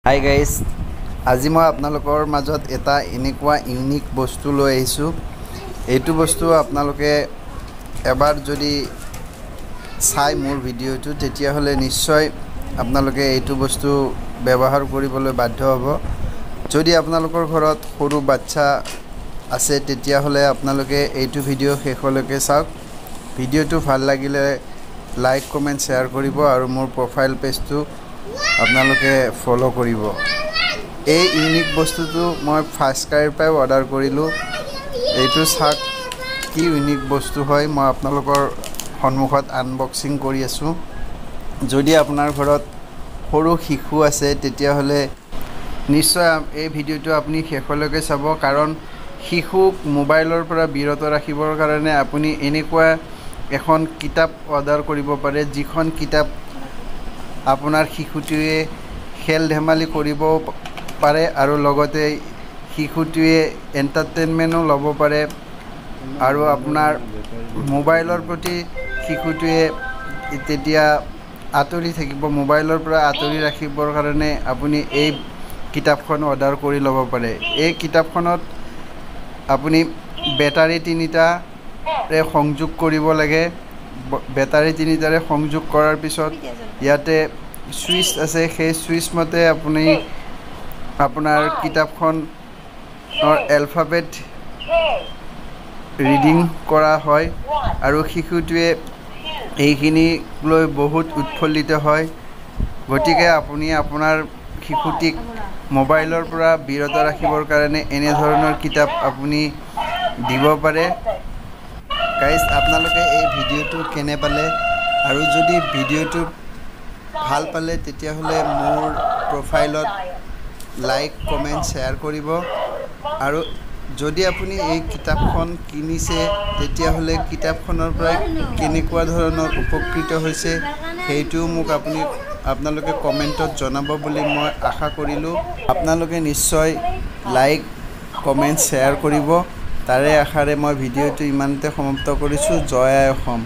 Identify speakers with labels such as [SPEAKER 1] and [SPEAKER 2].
[SPEAKER 1] Hi guys, আজি মই আপোনালোকৰ মাজত এটা এনেকুৱা ইউনিক বস্তু লৈ আহিছোঁ। এইটো বস্তু আপোনালোকে এবাৰ যদি চাই মোৰ ভিডিঅ'টো তেতিয়াহ'লে নিশ্চয় আপোনালোকে এইটো বস্তু ব্যৱহাৰ কৰিবলৈ বাধ্য হ'ব। যদি আপোনালোকৰ ঘৰত সৰু বাচ্চা আছে তেতিয়াহ'লে আপোনালোকে এইটো ভিডিঅ' শেষলৈকে চাওক। ভিডিঅ'টো ভাল লাগিলে লাইক কমেণ্ট শ্বেয়াৰ কৰিব আৰু মোৰ প্ৰফাইল পেজটো আপোনালোকে ফ'ল' কৰিব। এই ইউনিক বস্তুটো মই ফাৰ্ষ্টক্ৰাইৰ পৰাই অৰ্ডাৰ কৰিলোঁ। এইটো চাওক কি ইউনিক বস্তু হয়, মই আপোনালোকৰ সন্মুখত আনবক্সিং কৰি আছোঁ। যদি আপোনাৰ ঘৰত সৰু শিশু আছে তেতিয়াহ'লে নিশ্চয় এই ভিডিঅ'টো আপুনি শেষলৈকে চাব, কাৰণ শিশুক মোবাইলৰ পৰা বিৰত ৰাখিবৰ কাৰণে আপুনি এনেকুৱা এখন কিতাপ অৰ্ডাৰ কৰিব পাৰে, যিখন কিতাপ আপোনাৰ শিশুটোৱে খেল ধেমালি কৰিব পাৰে আৰু লগতে শিশুটোৱে এণ্টাৰটেইনমেণ্টো ল'ব পাৰে। আৰু আপোনাৰ মোবাইলৰ প্ৰতি শিশুটোৱে তেতিয়া আঁতৰি থাকিব। মোবাইলৰ পৰা আঁতৰি ৰাখিবৰ কাৰণে আপুনি এই কিতাপখন অৰ্ডাৰ কৰি ল'ব পাৰে। এই কিতাপখনত আপুনি বেটাৰী 3টাৰে সংযোগ কৰিব লাগে। বেটাৰী 3টাৰে সংযোগ কৰাৰ পিছত ইয়াতে ছুইচ আছে, সেই ছুইচ মতে আপুনি আপোনাৰ কিতাপখনৰ এলফাবেট ৰিডিং কৰা হয় আৰু শিশুটোৱে এইখিনিক লৈ বহুত উৎফুল্লিত হয়। গতিকে আপুনি আপোনাৰ শিশুটিক মোবাইলৰ পৰা বিৰত ৰাখিবৰ কাৰণে এনেধৰণৰ কিতাপ আপুনি দিব পাৰে। গাইজ, আপোনালোকে এই ভিডিঅ'টো কেনে পালে? আৰু যদি ভিডিঅ'টো ভাল পালে তেতিয়াহ'লে মোৰ প্ৰফাইলত লাইক কমেণ্ট শ্বেয়াৰ কৰিব। আৰু যদি আপুনি এই কিতাপখন কিনিছে তেতিয়াহ'লে কিতাপখনৰ পৰা কেনেকুৱা ধৰণৰ উপকৃত হৈছে সেইটোও মোক আপোনালোকে কমেণ্টত জনাব বুলি মই আশা কৰিলোঁ। আপোনালোকে নিশ্চয় লাইক কমেণ্ট শ্বেয়াৰ কৰিব। তাৰে আশাৰে মই ভিডিঅ'টো ইমানতে সমাপ্ত কৰিছোঁ। জয় আই অসম।